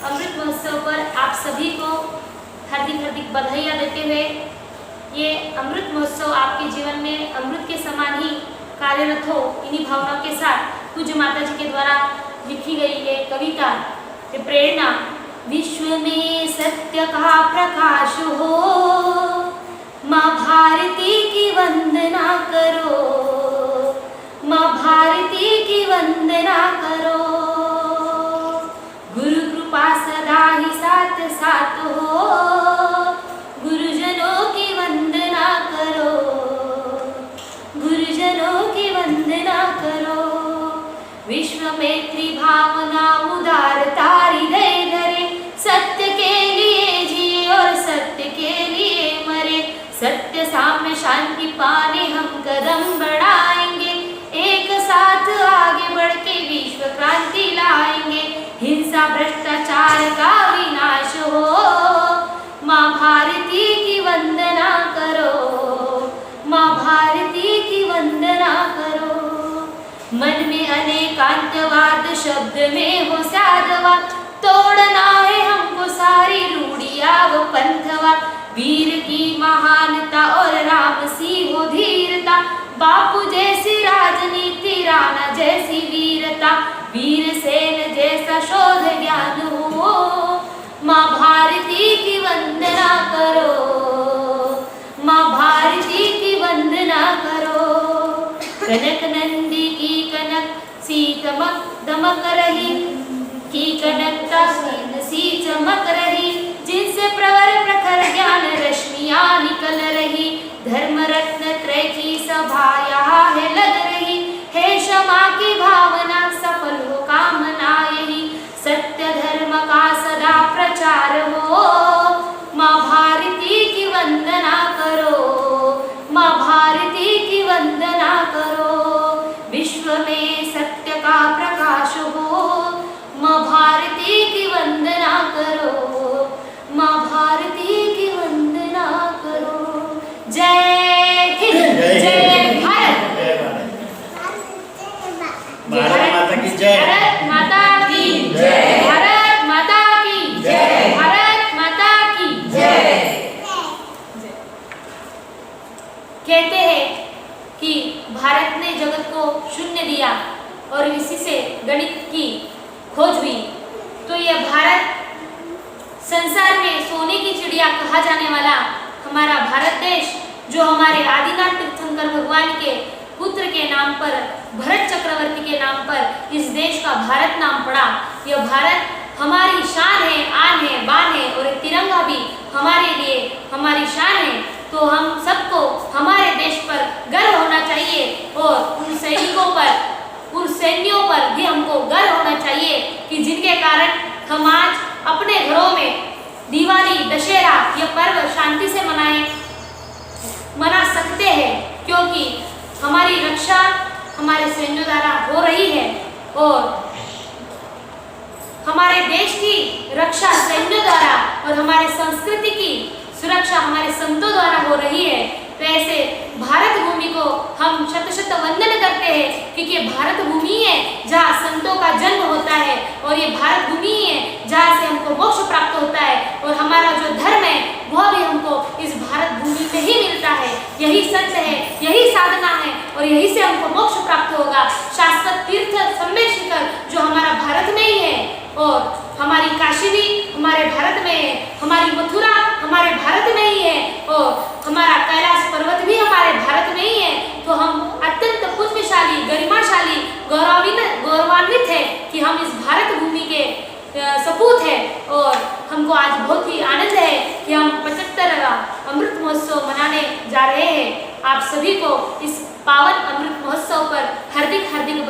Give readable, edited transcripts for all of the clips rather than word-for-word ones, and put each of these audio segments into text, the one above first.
अमृत महोत्सव पर आप सभी को हार्दिक हार्दिक बधाइयाँ देते हुए, ये अमृत महोत्सव आपके जीवन में अमृत के समान ही कार्यरत हो, इन्हीं भावनाओं के साथ पूज्य माता जी के द्वारा लिखी गई ये कविता, ये प्रेरणा। विश्व में सत्य का प्रकाश हो, माँ भारती की वंदना करो, माँ भारती की वंदना करो। गुरु कृपा सदा ही साथ साथ हो, गुरुजनों की वंदना करो, गुरुजनों की वंदना करो। विश्व में त्रिभावना उदारता हृदय धरे, सत्य के लिए जिए और सत्य के लिए मरे। सत्य साम्य शांति पाने हम कदम बढ़ाएंगे, एक साथ आगे बढ़ के विश्व क्रांति लाएंगे। हिंसा भ्रष्टाचार का विनाश हो, माँ भारती की वंदना करो, माँ भारती की वंदना करो। मन में अनेकांतवाद, शब्द में हो साधवाद, तोड़ना है हमको सारी रूढ़ियां वो पंथवाद। वीर की महानता और राम सी हो धीरता, बापू जैसी राजनीति, राणा जैसी वीरता, वीर सेन जैसा शोध ज्ञान हो। माँ भारती की वंदना करो, माँ भारती की वंदना करो। कनक नंदी की कनक सी चमक दमक रही, की कनकता सी चमक रही, जिनसे प्रवर प्रखर ज्ञान रश्मियां निकल रही। धर्म रत्न त्रय की सभा यहाँ है लग रही, है क्षमा की भावना सफल हो कामना यही। सत्य धर्म का सदा प्रचार हो, माँ भारती की वंदना करो, माँ भारती की वंदना करो। विश्व में सत्य का प्रकाश हो, माँ भारती की वंदना करो, माँ भारती की वंदना करो। जय हिंद, जय भारत, भारत माता की जय, भारत माता की जय, भारत माता की जय, भारत माता की जय। कहते हैं कि भारत ने जगत को शून्य दिया और इसी से गणित की खोज हुई, तो यह भारत संसार में सोने की चिड़िया कहा जाने वाला हमारा भारत देश, जो हमारे आदिनाथ तीर्थंकर भगवान के पुत्र के नाम पर, भरत चक्रवर्ती के नाम पर इस देश का भारत नाम पड़ा। यह भारत हमारी शान है, आन है, बान है, और तिरंगा भी हमारे लिए हमारी शान है। तो हम सबको हमारे देश पर गर्व होना चाहिए और उन सैनिकों पर, उन सैन्यों पर भी हमको गर्व होना चाहिए कि जिनके कारण हम आज अपने घरों में दिवाली, दशहरा ये पर्व शांति से मना सकते हैं, क्योंकि हमारी रक्षा हमारे सैन्यों द्वारा हो रही है और हमारे देश की रक्षा सैन्यों द्वारा और हमारे संस्कृति की सुरक्षा हमारे संतों द्वारा हो रही है। तो ऐसे भारत भूमि को हम शत शत वंदन करते हैं, क्योंकि भारत भूमि है जहाँ संतों का जन्म होता है, और ये भारत भूमि है जहाँ से हमको मोक्ष प्राप्त होता है, और हमारा जो धर्म है वह भी हमको इस भारत भूमि में ही मिलता है। यही सत्य है, यही साधना है, और यही से हमको मोक्ष प्राप्त होगा। शाश्वत तीर्थ सम्मेद शिखर जो हमारा भारत में ही है, और हमारी काशी भी हमारे भारत में है, हमारी मथुरा हमारे भारत में ही है, और हमारा कैलाश पर्वत भी हमारे भारत में ही है। तो हम अत्यंत पुण्यशाली, गरिमाशाली, गौरवान्वित है कि हम इस भारत भूमि के सपूत है, और हमको आज बहुत ही आनंद है कि हम 75वां अमृत महोत्सव मनाने जा रहे हैं। आप सभी को इस पावन अमृत महोत्सव पर हार्दिक हार्दिक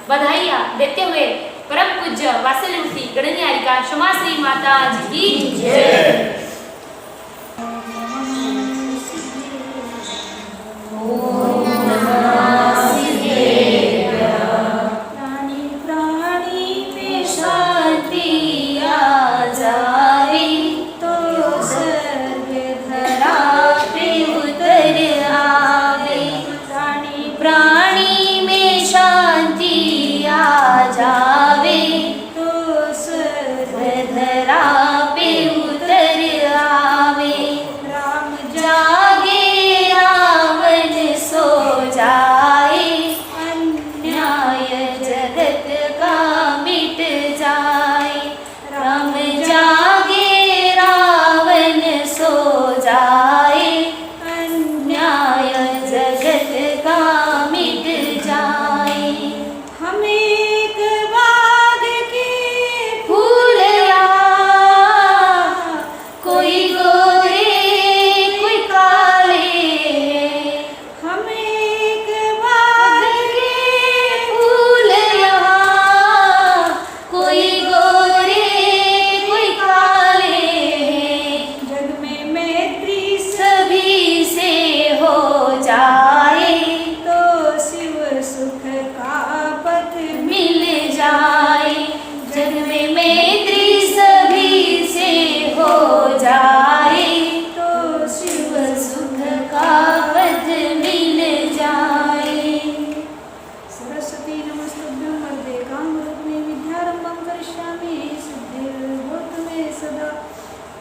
बधाइयाँ देते हुए परम पूज्य वात्सल्यवती गणन्यायिका क्षमाश्री माता जी की जय। प्राणी में शांति आ जावे तो स्वर्ग मैत्री सभी से हो जाए तो शिव सुख का पद मिल जाए। सरस्वती नमस्तुभ्यं वरदे कामरूपिणी विद्यारंभं करिष्यामि सिद्धिर्भूतु मे सदा।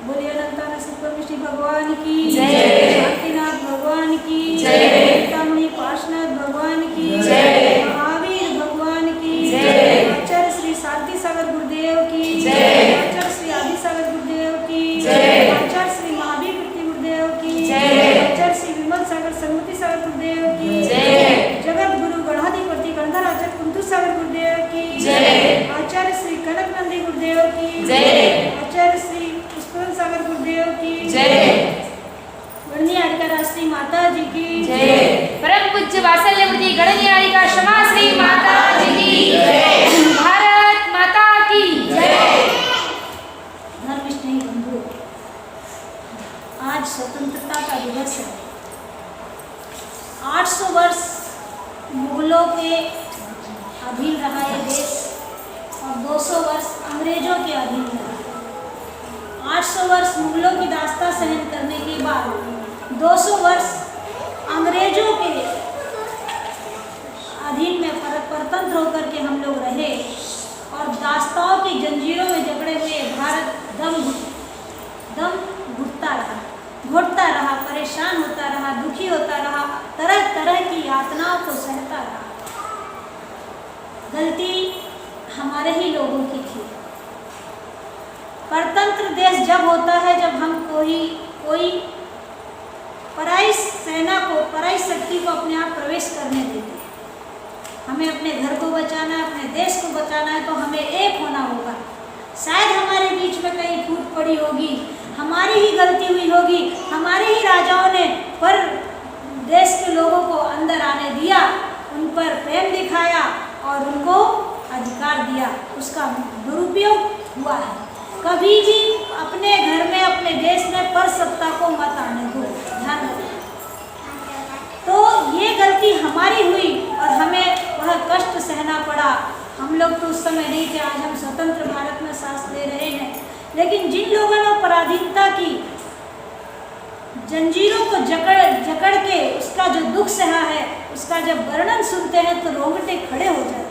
बोलिए अनंतानंद सतगुरु भगवान की जय। शांतिनाथ भगवान की जय। चिंतामणि पार्श्वनाथ भगवान की जय। महावीर भगवान की जय। आचार्य श्री शांति सागर गुरुदेव की जय। आचार्य श्री आदि सागर गुरुदेव की जय। आचार्य श्री महावीर कीर्ति गुरुदेव की जय। आचार्य श्री विमल सागर सन्मति सागर गुरुदेव की जय। जगत गुरु गणाधिपति गंधर आचार्य कुंतु सागर गुरुदेव की जय। आचार्य श्री कनक नंदी गुरुदेव की जय। आचार्य श्री पुष्पन सागर गुरुदेव की जय। वर्णी आरिका राष्ट्रीय माता जी की जय। परम पूज्य वात्सल्यमूर्ति गणनियारिका क्षमा श्री माता जी की जय। भारत माता की जय। धर्मस्नेही बंधु, आज स्वतंत्रता का दिवस है। 800 वर्ष मुगलों के अधीन रहा ये देश और 200 वर्ष अंग्रेजों के अधीन रहा। 800 वर्ष मुगलों की दास्तां सहन करने के बाद 200 वर्ष अंग्रेजों के अधीन में परतंत्र होकर के हम लोग रहे और दास्ताओं की जंजीरों में जकड़े हुए भारत दम घुटता रहा, परेशान होता रहा, दुखी होता रहा, तरह तरह की यातनाओं को सहता रहा। गलती हमारे ही लोगों की थी। परतंत्र देश जब होता है जब हम कोई पराई सेना को, पराई शक्ति को अपने आप प्रवेश करने देते हैं। हमें अपने घर को बचाना है, अपने देश को बचाना है तो हमें एक होना होगा। शायद हमारे बीच में कहीं फूट पड़ी होगी, हमारी ही गलती हुई होगी, हमारे ही राजाओं ने पर देश के लोगों को अंदर आने दिया, उन पर प्रेम दिखाया और उनको अधिकार दिया, उसका दुरुपयोग हुआ है। कभी भी अपने घर में, अपने देश में पर सत्ता को मत आने दो, ध्यान रखो। तो ये गलती हमारी हुई और हमें वह कष्ट सहना पड़ा। हम लोग तो उस समय नहीं थे, आज हम स्वतंत्र भारत में सांस ले रहे हैं। लेकिन जिन लोगों ने पराधीनता की जंजीरों को जकड़ के उसका जो दुख सहा है, उसका जब वर्णन सुनते हैं तो रोंगटे खड़े हो जाते हैं।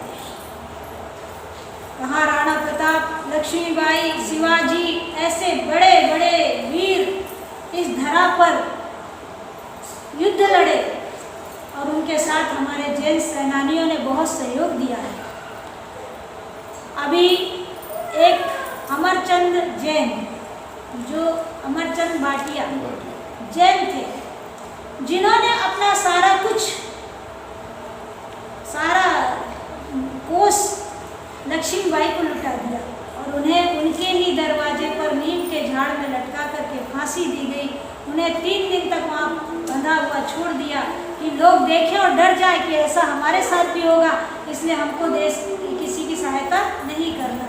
कहाँ राणा प्रताप, लक्ष्मीबाई, शिवाजी, ऐसे बड़े बड़े वीर इस धरा पर युद्ध लड़े और उनके साथ हमारे जैन सेनानियों ने बहुत सहयोग दिया है। अभी एक अमरचंद जैन, जो अमरचंद भाटिया जैन थे, जिन्होंने अपना सारा कोष लक्ष्मीबाई को लुटा दिया और उन्हें उनके ही दरवाजे पर नीम के झाड़ में लटका करके फांसी दी गई। उन्हें 3 दिन तक वहाँ बंधा हुआ छोड़ दिया कि लोग देखें और डर जाए कि ऐसा हमारे साथ भी होगा, इसलिए हमको देश किसी की सहायता नहीं करना।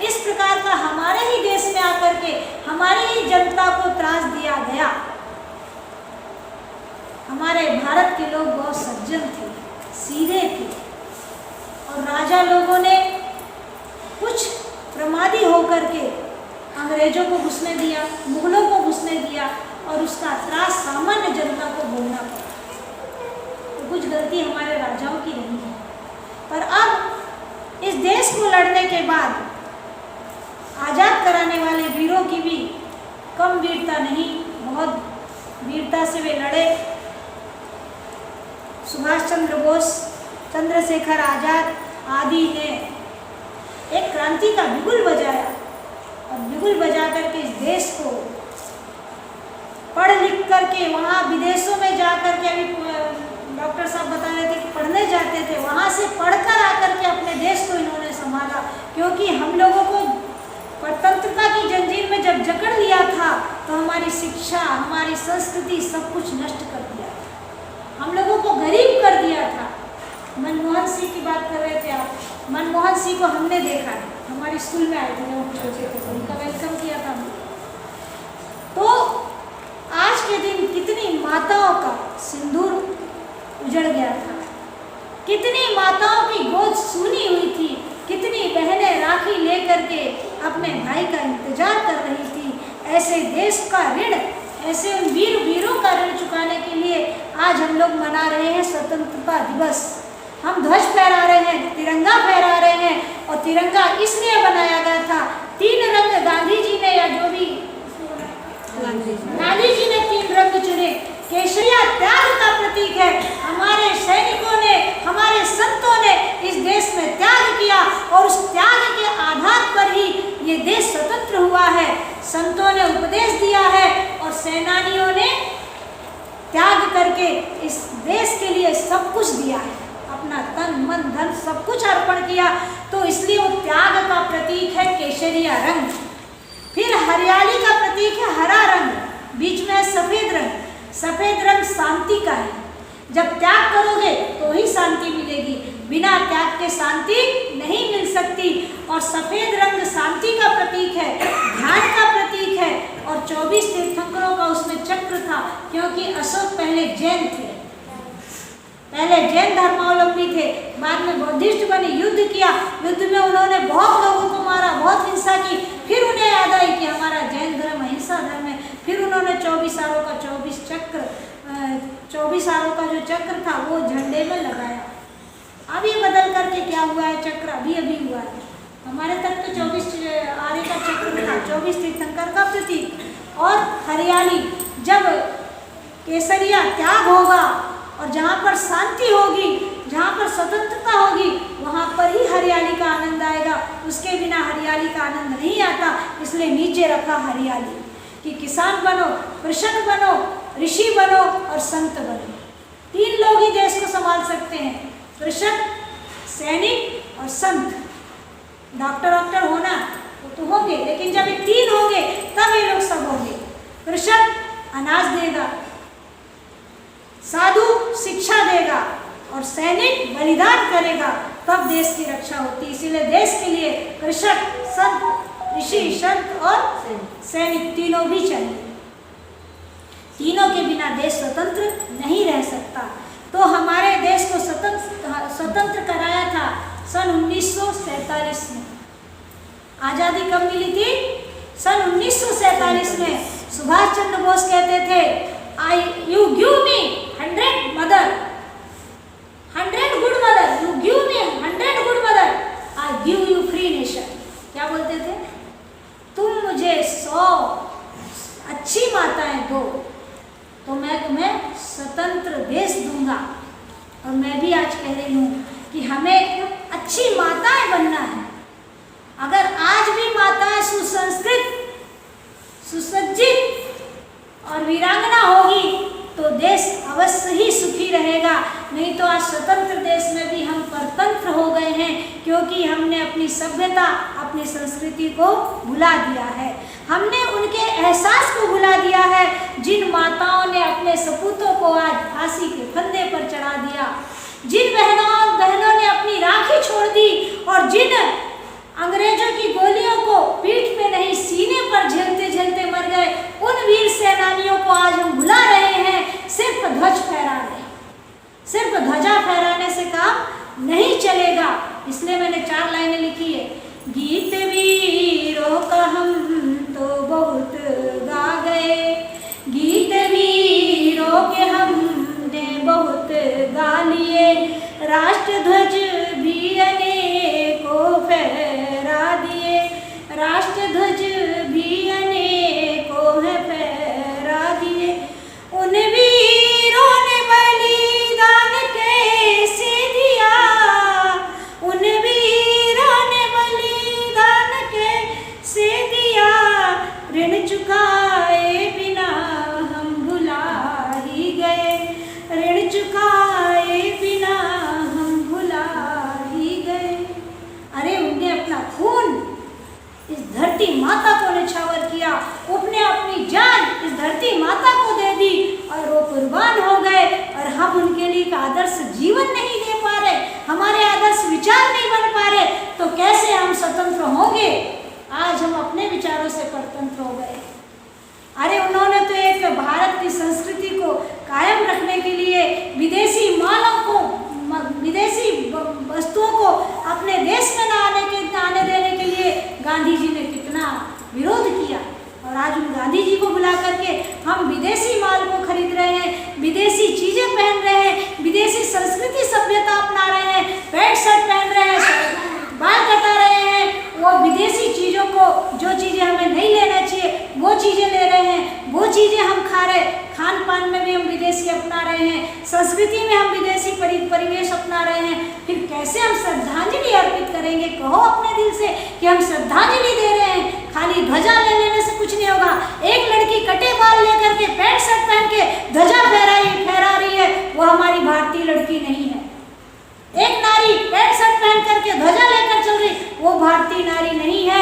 इस प्रकार का हमारे ही देश में आकर के हमारी ही जनता को त्रास दिया गया। हमारे भारत के लोग बहुत सज्जन थे, सीधे थे और राजा लोगों ने कुछ प्रमादी होकर के अंग्रेजों को घुसने दिया, मुगलों को घुसने दिया और उसका त्रास सामान्य जनता को भोगना पड़ा। तो कुछ गलती हमारे राजाओं की नहीं है। पर अब इस देश को लड़ने के बाद आज़ाद कराने वाले वीरों की भी कम वीरता नहीं, बहुत वीरता से वे लड़े। सुभाष चंद्र बोस, चंद्रशेखर आज़ाद आदि ने एक क्रांति का बिगुल बजाया और बिगुल बजा करके इस देश को पढ़ लिख करके वहाँ विदेशों में जा कर के, अभी डॉक्टर साहब बता रहे थे कि पढ़ने जाते थे, वहाँ से पढ़कर आकर के अपने देश को इन्होंने संभाला। क्योंकि हम लोगों को परतंत्रता की जंजीर में जब जकड़ लिया था तो हमारी शिक्षा, हमारी संस्कृति सब कुछ नष्ट कर दिया था, हम लोगों को गरीब कर दिया था। मनमोहन सिंह की बात कर रहे थे आप, मनमोहन सिंह को हमने देखा है, हमारे स्कूल में आए थे, हम छोटे थे, उनका वेलकम किया था हमने। तो आज के दिन कितनी माताओं का सिंदूर उजड़ गया था, कितनी माताओं की गोद सूनी हुई थी, कितनी बहनें राखी लेकर के देश का ऋण, ऐसे उन वीरों का ऋण चुकाने के लिए आज हम लोग मना रहे हैं स्वतंत्रता दिवस। हम ध्वज फहरा रहे हैं, तिरंगा फहरा रहे हैं, और तिरंगा इसलिए बनाया गया था, 3 रंग गांधी जी ने, या जो भी गांधी जी ने 3 रंग चुने। केसरिया त्याग का प्रतीक है। हमारे सैनिकों ने, हमारे संतों ने इस देश में त्याग किया, और उस त्याग के आधार पर ही ये देश स्वतंत्र हुआ है। संतों ने उपदेश दिया है और सेनानियों ने त्याग करके इस देश के लिए सब कुछ दिया है, अपना तन मन धन सब कुछ अर्पण किया। तो इसलिए वो त्याग का प्रतीक है केसरिया रंग। फिर हरियाली का प्रतीक है हरा रंग, बीच में है सफेद रंग। सफेद रंग शांति का है। जब त्याग करोगे तो ही शांति मिलेगी, बिना त्याग के शांति नहीं मिल सकती। और सफेद रंग शांति का प्रतीक है, ध्यान का प्रतीक है। और 24 तीर्थंकरों का उसमें चक्र था, क्योंकि अशोक पहले जैन थे, पहले जैन धर्मावलंबी थे, बाद में बौद्धिस्ट बने, युद्ध किया, युद्ध में उन्होंने बहुत लोगों को मारा, बहुत हिंसा की। फिर उन्हें याद आई कि हमारा जैन धर्म अहिंसा धर्म है। फिर उन्होंने 24 आरों का 24 चक्र, 24 आरों का जो चक्र था वो झंडे में लगाया। अब ये बदल करके क्या हुआ है, चक्र अभी हुआ है। हमारे तक तो 24 आरे का चक्र था, 24 तीर्थंकर का प्रतीक। और हरियाली, जब केसरिया त्याग होगा और जहाँ पर शांति होगी, जहाँ पर स्वतंत्रता होगी, वहाँ पर ही हरियाली का आनंद आएगा। उसके बिना हरियाली का आनंद नहीं आता। इसलिए नीचे रखा हरियाली कि किसान बनो, कृषक बनो, ऋषि बनो और संत बनो। 3 लोग ही देश को संभाल सकते हैं, कृषक, सैनिक और संत। डॉक्टर होना तो होंगे, लेकिन जब ये 3 होंगे तब ये लोग सब होंगे। कृषक अनाज देगा, साधु शिक्षा देगा और सैनिक बलिदान करेगा, तब देश की रक्षा होती है। इसीलिए देश के लिए कृषक, संत, ऋषि, संत और सैनिक तीनों भी चाहिए। तीनों के बिना देश स्वतंत्र नहीं रह सकता। तो हमारे देश को स्वतंत्र कराया था सन 1947 में। आज़ादी कब मिली थी? सन 1947 में। सुभाष चंद्र बोस कहते थे, You give me 100 mother, 100 good mother. You give me 100 good mother. I give you free nation. क्या बोलते थे? तुम मुझे 100 अच्छी माताएं दो तो मैं तुम्हें स्वतंत्र देश दूंगा। और मैं भी आज कह रही हूँ कि हमें अच्छी माताएं बनना है। अगर आज भी माताएं सुसंस्कृत, सुसज्जित और वीरांगना होगी तो देश अवश्य ही सुखी रहेगा। नहीं तो आज स्वतंत्र देश में भी हम परतंत्र हो गए हैं, क्योंकि हमने अपनी सभ्यता, अपनी संस्कृति को भुला दिया है। हमने उनके एहसास को भुला दिया है, जिन माताओं ने अपने सपूतों को आज फांसी के फंदे पर चढ़ा दिया, जिन बहनों ने अपनी राखी छोड़ दी, और जिन अंग्रेजों की गोलियों को पीठ पे नहीं सीने पर झेलते झेलते मर गए, उन वीर सेनानियों को आज हम भुला रहे हैं। सिर्फ ध्वज फहरा रहे, सिर्फ ध्वजा फहराने से काम नहीं चलेगा। इसलिए मैंने 4 लाइनें लिखी है। गीत वीरों का हम तो बहुत गा गए, गीत वीरों के हमने बहुत गा लिए, राष्ट्र ध्वज भी अनेकों फहरा दिए, राष्ट्र ध्वज भी अनेकों है फहरा दिए। उन वीरों ने बलिदान कैसे दिया, उन वीरों ने बलिदान कैसे दिया, ऋण चुकाए बिना हम भुला ही गए, ऋण चुकाए बिना हम भुला ही गए। अरे उनने अपना खून इस धरती माता को निछावर किया, उसने अपनी जान इस धरती माता को दे दी और वो कुर्बान हो गए। और हम उनके लिए एक आदर्श जीवन नहीं दे पा रहे, हमारे आदर्श विचार नहीं बन पा रहे, तो कैसे हम स्वतंत्र होंगे? आज हम अपने विचारों से परतंत्र हो गए। अरे उन्होंने तो एक भारत की संस्कृति को कायम रखने के लिए विदेशी मालों को, विदेशी वस्तुओं को अपने देश में आने देने के लिए गांधी जी ने कितना विरोध किया। और आज उन गांधी जी को बुला करके हम विदेशी माल को खरीद रहे हैं, विदेशी चीज़ें पहन रहे हैं, विदेशी संस्कृति सभ्यता अपना रहे हैं, पैंट शर्ट पहन रहे हैं, बाल कटा रहे हैं। वो विदेशी चीज़ों को, जो चीज़ें हमें नहीं लेना चाहिए वो चीज़ें ले रहे हैं, वो चीज़ें हम खा रहे हैं। खान पान में भी हम विदेशी अपना रहे हैं, संस्कृति में हम विदेशी परिवेश अपना रहे हैं। फिर कैसे हम श्रद्धांजलि अर्पित करेंगे? कहो अपने दिल से कि हम श्रद्धांजलि दे रहे हैं। खाली ध्वजा ले लेने से कुछ नहीं होगा। एक लड़की कटे बाल लेकर के पैंट शर्ट पहन के ध्वजा फहरा रही है, वो हमारी भारतीय लड़की नहीं है। एक नारी पैंट शर्ट पहन करके ध्वजा लेकर चल रही, वो भारतीय नारी नहीं है।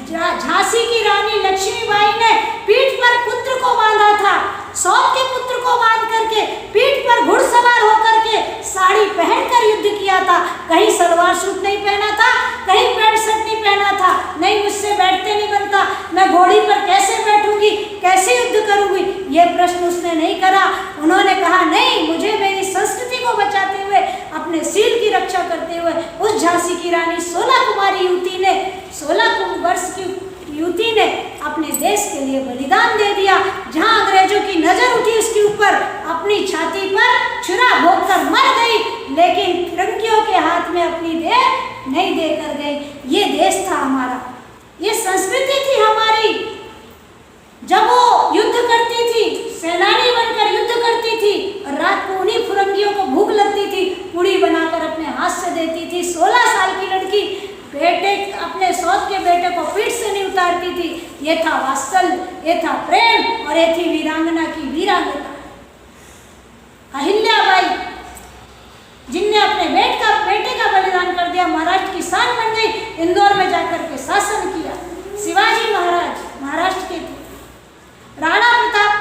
झांसी की रानी लक्ष्मीबाई ने पीठ पर पुत्र को बांधा था, 100 के पुत्र को बांध करके पीठ पर घुड़सवार होकर के साड़ी पहनकर युद्ध किया था। कहीं सलवार सूट नहीं पहना था, कहीं पैंट शर्ट नहीं पहना था। नहीं, मुझसे बैठते नहीं बनता, मैं घोड़ी पर कैसे बैठूंगी, कैसे युद्ध करूंगी, ये प्रश्न उसने नहीं करा। उन्होंने कहा नहीं, मुझे मेरी संस्कृति को बचाते हुए, अपने शील की रक्षा करते हुए उस झांसी की रानी 16 कुमारी युवती ने, 16 वर्ष की युवती ने अपने देश के लिए बलिदान दे दिया। जहां अंग्रेजों की नजर उठी उसके ऊपर, अपनी छाती पर छुरा भोंककर मर गई, लेकिन फिरंगियों के हाथ में अपनी देह नहीं देकर गई। ये देश था हमारा, ये संस्कृति थी हमारी। जब वो युद्ध करती थी, सेनानी बनकर युद्ध करती थी, और रात को उन्हीं फिरंगियों को भूख लगती थी, पूड़ी बनाकर अपने हाथ से देती थी। 16 साल की लड़की बेटे, अपने सौत के बेटे को पीठ से नहीं उतारती थी। ये था वात्सल्य, ये था प्रेम, और ये थी वीरांगना की वीरांगना अहिल्याबाई, जिनने अपने बेटे का बलिदान कर दिया, महाराष्ट्र की शान बन गई, इंदौर में जाकर के शासन किया। शिवाजी महाराज महाराष्ट्र के थे, राणा प्रताप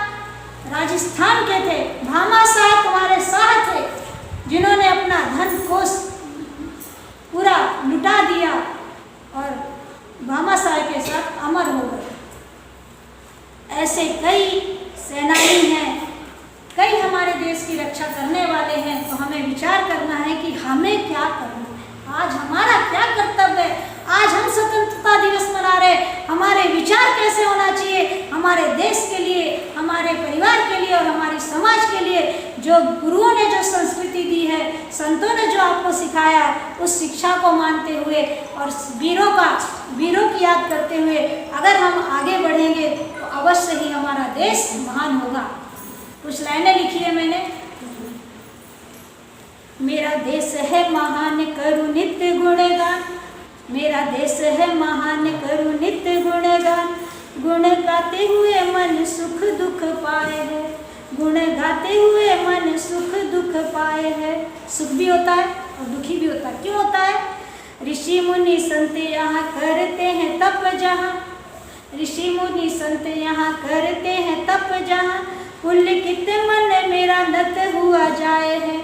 राजस्थान के थे, भामाशाह तुम्हारे शाह थे, जिन्होंने अपना धन कोष पूरा लुटा दिया और भामाशाह के साथ अमर हो गए। ऐसे कई सेनानी हैं, कई हमारे देश की रक्षा करने वाले हैं। तो हमें विचार करना है कि हमें क्या करना है, आज हमारा क्या कर्तव्य है। आज हम स्वतंत्रता दिवस मना रहे, हमारे विचार कैसे होना चाहिए हमारे देश के लिए, हमारे परिवार के लिए और हमारे समाज के लिए। जो गुरुओं ने जो संस्कृति दी है, संतों ने जो आपको सिखाया है, उस शिक्षा को मानते हुए और वीरों की याद करते हुए अगर हम आगे बढ़ेंगे तो अवश्य ही हमारा देश महान होगा। कुछ लाइनें लिखी है मैंने। मेरा देश है महान, करूँ नित्य गुणगान, मेरा देश है महान, करूँ नित्य गुणगान। गुण गाते हुए मन सुख दुख पाए है, गुण गाते हुए मन सुख दुख पाए है। सुख भी होता है और दुखी भी होता है। क्यों होता है? ऋषि मुनि संत यहाँ करते हैं तप जहाँ, ऋषि मुनि संत यहाँ करते हैं तप जहाँ। पुलकित मन मेरा नत हुआ जाए है,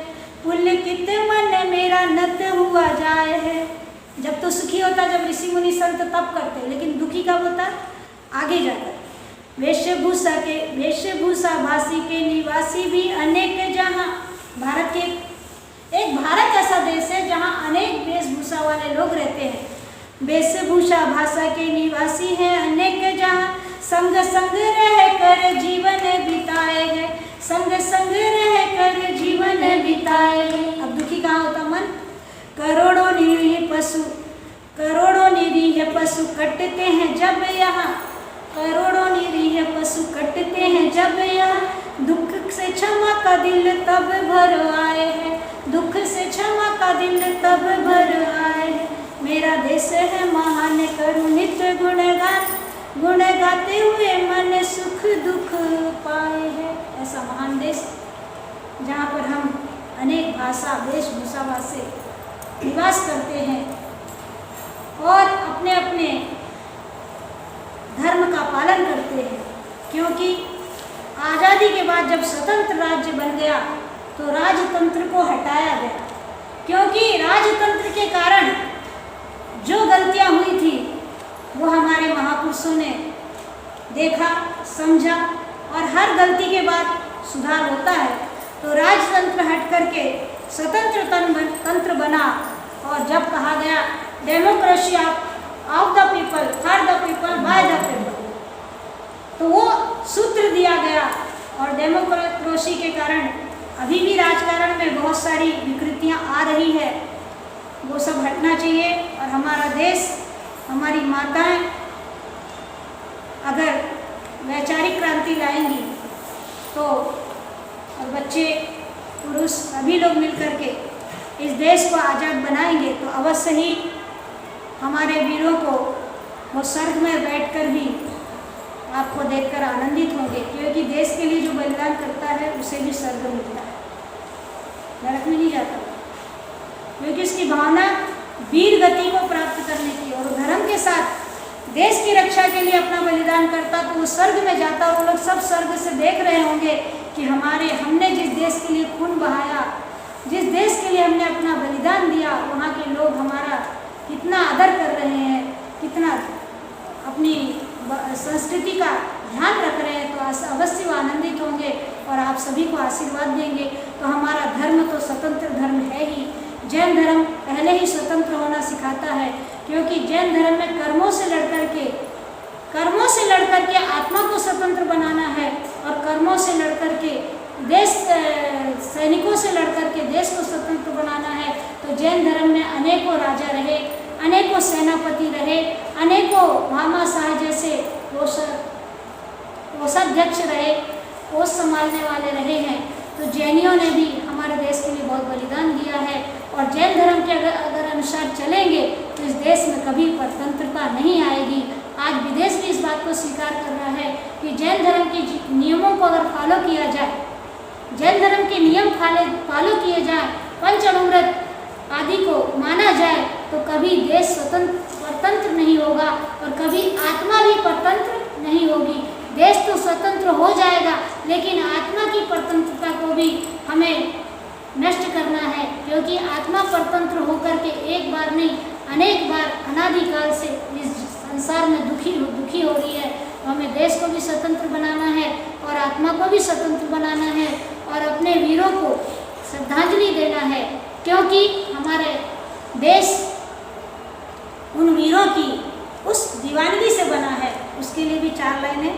पुलकित मन मेरा नत हुआ जाए है। जब तो सुखी होता जब ऋषि मुनि संत तप करते, लेकिन दुखी कब होता? आगे जाकर। वेशभूषा भाषी के निवासी भी अनेक जहाँ। भारत के एक भारत ऐसा देश है जहाँ अनेक वेशभूषा वाले लोग रहते हैं। वेशभूषा भाषा के निवासी हैं अनेक जहाँ। संग संग रह कर जीवन बिताए हैं, संग संग रह कर जीवन बिताए हैं। अब दुखी कहाँ होता मन? करोड़ों निरीह पशु कटते हैं जब यहाँ, करोड़ों निरीह पशु कटते हैं जब यहाँ। दुख से क्षमा का दिल तब भर आए है, दुख से क्षमा का दिल तब भर आए है। मेरा देश है महान, करूँ नित्य गुणगान, गुण गाते हुए मन सुख दुख पाए है। ऐसा महान देश जहाँ पर हम अनेक भाषा वेशभूषा से निवास करते हैं और अपने अपने धर्म का पालन करते हैं। क्योंकि आज़ादी के बाद जब स्वतंत्र राज्य बन गया तो राजतंत्र को हटाया गया, क्योंकि राजतंत्र के कारण जो गलतियां हुई थी वो हमारे महापुरुषों ने देखा, समझा और हर गलती के बाद सुधार होता है। तो राजतंत्र हट करके स्वतंत्र तंत्र बना और जब कहा गया democracy of the people, for the people, by the people, democracy के कारण अभी भी राजकारण में बहुत सारी विकृतियां आ रही है, वो सब हटना चाहिए। और हमारा देश, हमारी माताएं अगर वैचारिक क्रांति लाएंगी तो, और बच्चे, पुरुष सभी लोग मिलकर के इस देश को आज़ाद बनाएंगे तो अवश्य ही हमारे वीरों को वो स्वर्ग में बैठकर भी आपको देखकर आनंदित होंगे, क्योंकि देश के लिए जो बलिदान करता है उसे भी स्वर्ग मिलता है, नरक में नहीं जाता, क्योंकि उसकी भावना वीर गति को प्राप्त करने की, और धर्म के साथ देश की रक्षा के लिए अपना बलिदान करता तो वो स्वर्ग में जाता। और वो लोग सब स्वर्ग से देख रहे होंगे कि हमने जिस देश के लिए खून बहाया, जिस देश के लिए हमने अपना बलिदान दिया, वहाँ के लोग हमारा कितना आदर कर रहे हैं, कितना अपनी संस्कृति का ध्यान रख रहे हैं, तो अवश्य वो आनंदित होंगे और आप सभी को आशीर्वाद देंगे। तो हमारा धर्म तो स्वतंत्र धर्म है ही। जैन धर्म पहले ही स्वतंत्र होना सिखाता है, क्योंकि जैन धर्म में कर्मों से लड़कर के आत्मा को स्वतंत्र बनाना है, और कर्मों से लड़कर के देश, सैनिकों से लड़कर के देश को स्वतंत्र बनाना है। तो जैन धर्म में अनेकों राजा रहे, अनेकों सेनापति रहे, अनेकों भामाशाह जैसे कोषाध्यक्ष रहे, कोष संभालने वाले रहे हैं। तो जैनियों ने भी हमारे देश के लिए बहुत बलिदान दिया है, और जैन धर्म के अगर अनुसार चलेंगे तो इस देश में कभी परतंत्रता नहीं आएगी। आज विदेश भी इस बात को स्वीकार कर रहा है कि जैन धर्म के नियमों को अगर फॉलो किया जाए, जैन धर्म के नियम फॉलो किए जाए, पंचामृत आदि को माना जाए, तो कभी देश परतंत्र नहीं होगा और कभी आत्मा भी परतंत्र नहीं होगी। देश तो स्वतंत्र हो जाएगा, लेकिन आत्मा की परतंत्रता को भी हमें नष्ट करना है, क्योंकि आत्मा परतंत्र होकर के एक बार नहीं अनेक बार अनादिकाल से इस संसार में दुखी हो रही है। तो हमें देश को भी स्वतंत्र बनाना है और आत्मा को भी स्वतंत्र बनाना है, और अपने वीरों को श्रद्धांजलि देना है, क्योंकि हमारे देश उन वीरों की उस दीवानगी से बना है। उसके लिए भी 4 लाइनें।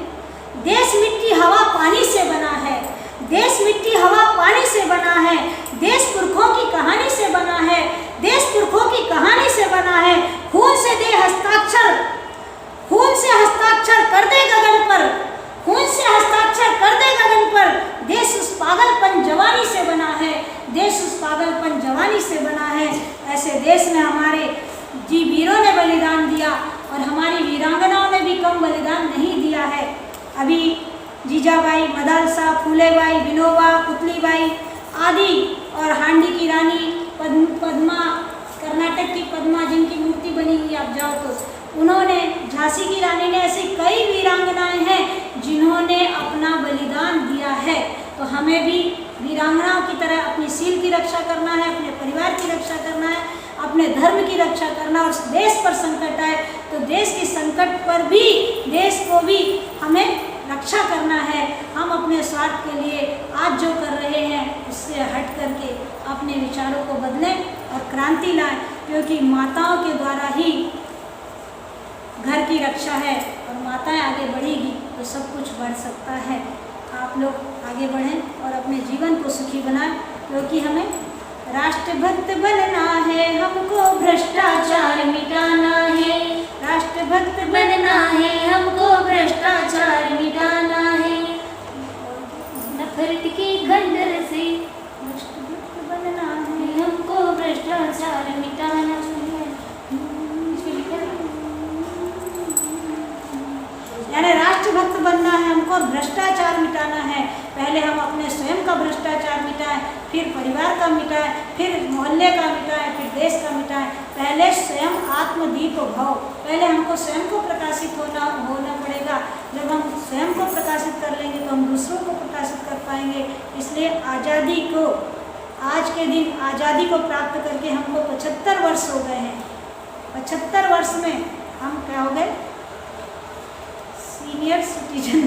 देश मिट्टी हवा पानी से बना है, देश मिट्टी हवा पानी से बना है, देश पुरखों की कहानी से बना है, देश पुरखों की कहानी से बना है। खून से दे हस्ताक्षर, खून से हस्ताक्षर कर दे गगन पर, खून से हस्ताक्षर कर दे गगन पर। देश उस पागलपन जवानी से बना है, देश उस पागलपन जवानी से बना है। ऐसे देश में हमारे जी वीरों ने बलिदान दिया, और हमारी वीरांगनाओं ने भी कम बलिदान नहीं दिया है। अभी जीजाबाई, मदालसा, फूलेबाई, विनोबा, पुतलीबाई आदि, और हांडी की रानी पद्मा, कर्नाटक की पद्मा जिनकी मूर्ति बनी हुई आप जाओ तो, उन्होंने, झांसी की रानी ने, ऐसी कई वीरांगनाएं हैं जिन्होंने अपना बलिदान दिया है। तो हमें भी वीरांगनाओं की तरह अपनी सील की रक्षा करना है, अपने परिवार की रक्षा करना है, अपने धर्म की रक्षा करना। और देश पर संकट आए तो देश के संकट पर भी, देश को भी हमें रक्षा करना है। हम अपने स्वार्थ के लिए आज जो कर रहे हैं उससे हट करके अपने विचारों को बदलें और क्रांति लाएं, क्योंकि माताओं के द्वारा ही घर की रक्षा है, और माताएं आगे बढ़ेगी तो सब कुछ बढ़ सकता है। आप लोग आगे बढ़ें और अपने जीवन को सुखी बनाएं, क्योंकि हमें राष्ट्रभक्त बनना है, हमको भ्रष्टाचार मिटाना है, राष्ट्रभक्त बनना है, हमको भ्रष्टाचार मिटाना है, नफरत के खंडर से राष्ट्रभक्त बनना है, हमको भ्रष्टाचार मिटाना है। यानी राष्ट्रभक्त बनना है, हमको भ्रष्टाचार मिटाना है। पहले हम अपने स्वयं का भ्रष्टाचार मिटाएं, फिर परिवार का मिटाएं, फिर मोहल्ले का मिटाएं, फिर देश का मिटाएं। पहले स्वयं आत्मदीप भव, पहले हमको स्वयं को प्रकाशित होना पड़ेगा। जब हम स्वयं को प्रकाशित कर लेंगे तो हम दूसरों को प्रकाशित कर पाएंगे। इसलिए आज़ादी को, आज के दिन आज़ादी को प्राप्त करके हमको 75 वर्ष हो गए हैं। 75 वर्ष में हम क्या हो गए? Senior citizen.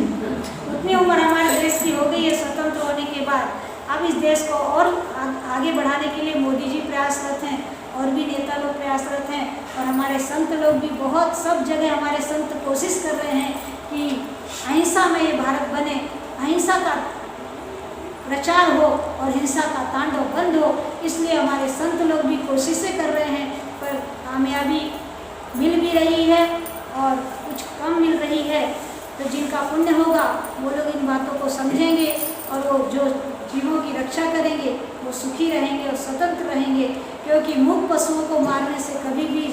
उतनी उम्र हमारे देश की हो गई है स्वतंत्र होने के बाद। अब इस देश को और आगे बढ़ाने के लिए मोदी जी प्रयासरत हैं, और भी नेता लोग प्रयासरत हैं, और हमारे संत लोग भी बहुत, सब जगह हमारे संत कोशिश कर रहे हैं कि अहिंसा में ये भारत बने, अहिंसा का प्रचार हो और हिंसा का तांडव बंद हो। इसलिए हमारे संत लोग भी कोशिशें कर रहे हैं, पर कामयाबी मिल भी रही है और कुछ कम मिल रही है। तो जिनका पुण्य होगा वो लोग इन बातों को समझेंगे और वो जो जीवों की रक्षा करेंगे वो सुखी रहेंगे और स्वतंत्र रहेंगे, क्योंकि मूक पशुओं को मारने से कभी भी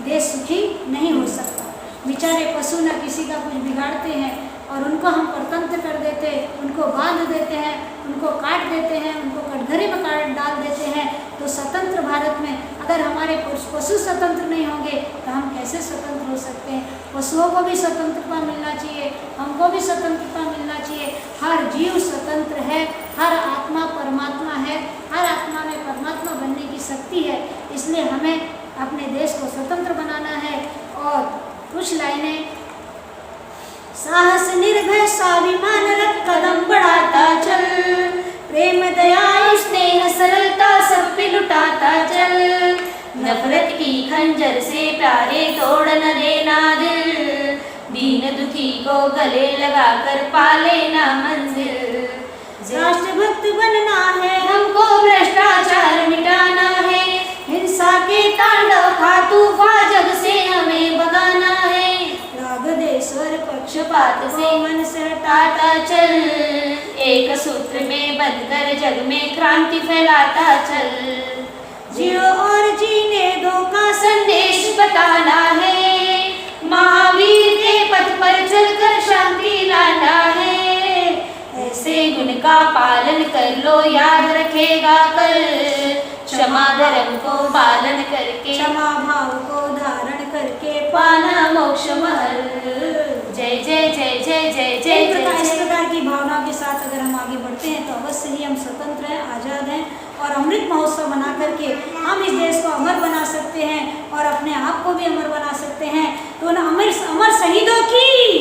देश सुखी नहीं हो सकता। बेचारे पशु न किसी का कुछ बिगाड़ते हैं और उनको हम परतंत्र कर देते, उनको बांध देते हैं, उनको काट देते हैं, उनको कटघरे में काट डाल देते हैं। तो स्वतंत्र भारत में अगर हमारे पशु स्वतंत्र नहीं होंगे तो हम कैसे स्वतंत्र हो सकते हैं। पशुओं को भी स्वतंत्रता मिलना चाहिए, हमको भी स्वतंत्रता मिलना चाहिए। हर जीव स्वतंत्र है, हर आत्मा परमात्मा है, हर आत्मा में परमात्मा बनने की शक्ति है। इसलिए हमें अपने देश को स्वतंत्र बनाना है। और कुछ लाइनें, साहस निर्भय स्वाभिमान रख कदम बढ़ाता चल, प्रेम दया स्नेह सरलता सब पे लुटाता चल, नफरत की खंजर से प्यारे तोड़ न देना दिल, दीन दुखी को गले लगाकर पाले ना मंजिल। राष्ट्रभक्त बनना है, हमको भ्रष्टाचार मिटाना है, हिंसा के तांडव का तूफान जग से हमें भगाना है, राग देश्वर पक्षपात से मन से हटाता चल, एक सूत्र में बंधकर जग में क्रांति फैलाता चल, जियो और जीने दो का संदेश बताना है, महावीर के पथ पर चलकर शांति लाना है, ऐसे गुण का पालन कर लो याद रखेगा कल, क्षमा धर्म को पालन करके क्षमा भाव को धारण करके पाना मोक्ष महल। जय जय जय जय जय जय इस जय। प्रकार की भावना के साथ अगर हम आगे बढ़ते हैं तो अवश्य ही हम स्वतंत्र हैं, आज़ाद हैं और अमृत महोत्सव बना करके हम इस देश को अमर बना सकते हैं और अपने आप को भी अमर बना सकते हैं। तो उन अमर शहीदों की